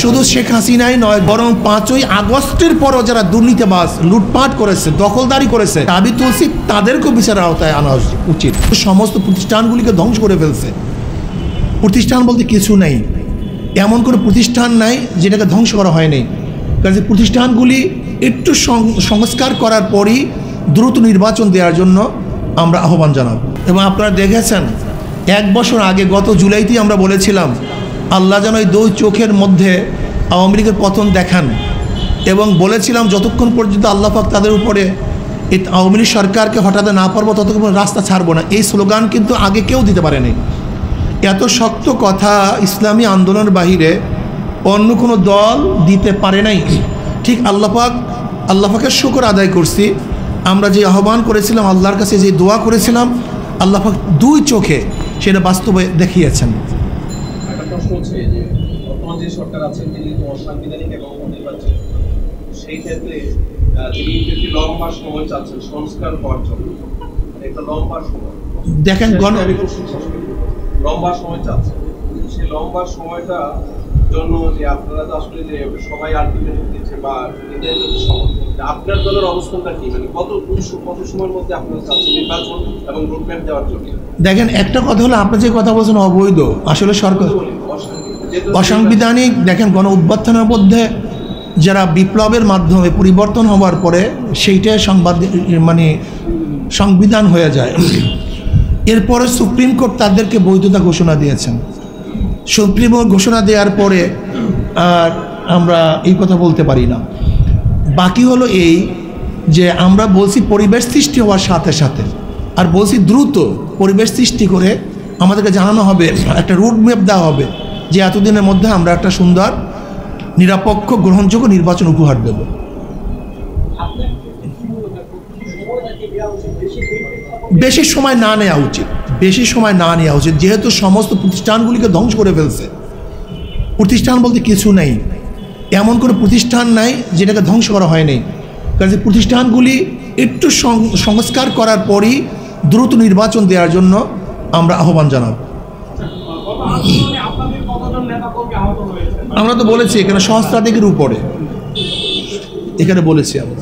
শুধু শেখ হাসিনাই নয়, বরং 5ই আগস্টের পরও যারা দুর্নীতিবাজ, লুটপাট করেছে, দখলদারি করেছে, দাবি তুলছি তাদেরকেও বিচারের আওতায় আনা উচিত। সমস্ত প্রতিষ্ঠানগুলিকে ধ্বংস করে ফেলছে। প্রতিষ্ঠান বলতে কিছু নেই, এমন কোনো প্রতিষ্ঠান নাই যেটাকে ধ্বংস করা হয়নি। কাজে প্রতিষ্ঠানগুলি একটু সংস্কার করার পরই দ্রুত নির্বাচন দেওয়ার জন্য আমরা আহ্বান জানাব। এবং আপনারা দেখেছেন 1 বছর আগে গত জুলাইতেই আমরা বলেছিলাম আল্লাহ যেন এই 2 চোখের মধ্যে আওয়ামী লীগের পতন দেখান, এবং বলেছিলাম যতক্ষণ পর্যন্ত আল্লাহ পাক তাদের উপরে এই আওয়ামী লীগ সরকারকে হটাতে না পারবো ততক্ষণ রাস্তা ছাড়বো না। এই স্লোগান কিন্তু আগে কেউ দিতে পারেনি। এত শক্ত কথা ইসলামী আন্দোলনের বাহিরে অন্য কোনো দল দিতে পারে নাই। ঠিক আল্লাহ পাকের শুকর আদায় করছি, আমরা যে আহ্বান করেছিলাম, আল্লাহর কাছে যে দোয়া করেছিলাম, আল্লাহ পাক 2 চোখে সেটা বাস্তবে দেখিয়েছেন। একটা প্রশ্ন হচ্ছে যে বর্তমান যে সরকার আছেন তিনি তো অসাংবিধানিক এবং অনির্বাচিত, সেই ক্ষেত্রে তিনি একটি লম্বা সময় চাচ্ছেন সংস্কার হওয়ার জন্য, একটা লম্বা সময় দেখেন লম্বা সময় চাচ্ছেন, সেই লম্বা সময়টা জন্য যে আপনারা তো আসলে যে সবাই আলটিমেটাম দিচ্ছে বা নির্ধারিত সময়, আপনার দলের অবস্থানটা কি, মানে কত সময়ের মধ্যে আপনারা চাচ্ছেন নির্বাচন এবং রোডম্যাপ দেওয়ার জন্য? দেখেন, একটা কথা হলো আপনি যে কথা বলছেন অবৈধ, আসলে সরকার অসাংবিধানিক। দেখেন, গণ অভ্যুত্থানের মধ্যে যারা বিপ্লবের মাধ্যমে পরিবর্তন হওয়ার পরে সেইটাই সংবিধান হয়ে যায়। এরপরে সুপ্রিম কোর্ট তাদেরকে বৈধতা ঘোষণা দিয়েছেন। সুপ্রিম কোর্ট ঘোষণা দেওয়ার পরে আর আমরা এই কথা বলতে পারি না। বাকি হলো এই যে আমরা বলছি পরিবেশ সৃষ্টি হওয়ার সাথে সাথে, আর বলছি দ্রুত পরিবেশ সৃষ্টি করে আমাদেরকে জানানো হবে, একটা রুট ম্যাপ দেওয়া হবে যে এতদিনের মধ্যে আমরা একটা সুন্দর নিরপেক্ষ গ্রহণযোগ্য নির্বাচন উপহার দেব। বেশি সময় না নেওয়া উচিত, বেশি সময় না নেওয়া উচিত, যেহেতু সমস্ত প্রতিষ্ঠানগুলিকে ধ্বংস করে ফেলছে। প্রতিষ্ঠান বলতে কিছু নেই, এমন কোনো প্রতিষ্ঠান নাই যেটাকে ধ্বংস করা হয়নি। কাজে প্রতিষ্ঠানগুলি একটু সংস্কার করার পরই দ্রুত নির্বাচন দেওয়ার জন্য আমরা আহ্বান জানাব। আমরা তো বলেছি এখানে সহস্রাধিকের উপরে, এখানে বলেছি আমরা।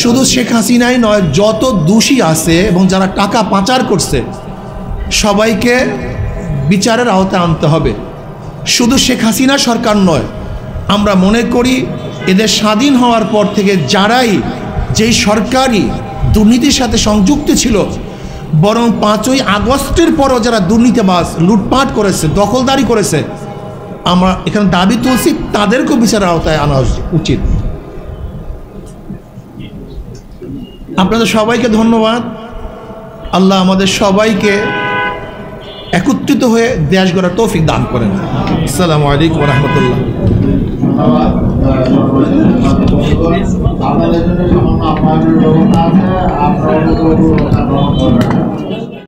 শুধু শেখ হাসিনাই নয়, যত দোষী আছে এবং যারা টাকা পাচার করছে সবাইকে বিচারের আওতায় আনতে হবে। শুধু শেখ হাসিনা সরকার নয়, আমরা মনে করি এদের স্বাধীন হওয়ার পর থেকে যারাই যেই সরকারি দুর্নীতির সাথে সংযুক্ত ছিল, বরং 5ই আগস্টের পরও যারা দুর্নীতিবাজ, লুটপাট করেছে, দখলদারি করেছে, আমরা এখানে দাবি তুলছি তাদেরকেও বিচারের আওতায় আনা উচিত। আপনাদের সবাইকে ধন্যবাদ। আল্লাহ আমাদের সবাইকে একত্রিত হয়ে দেশ গড়ার তৌফিক দান করেন। আসসালামু আলাইকুম ওয়া রাহমাতুল্লাহ।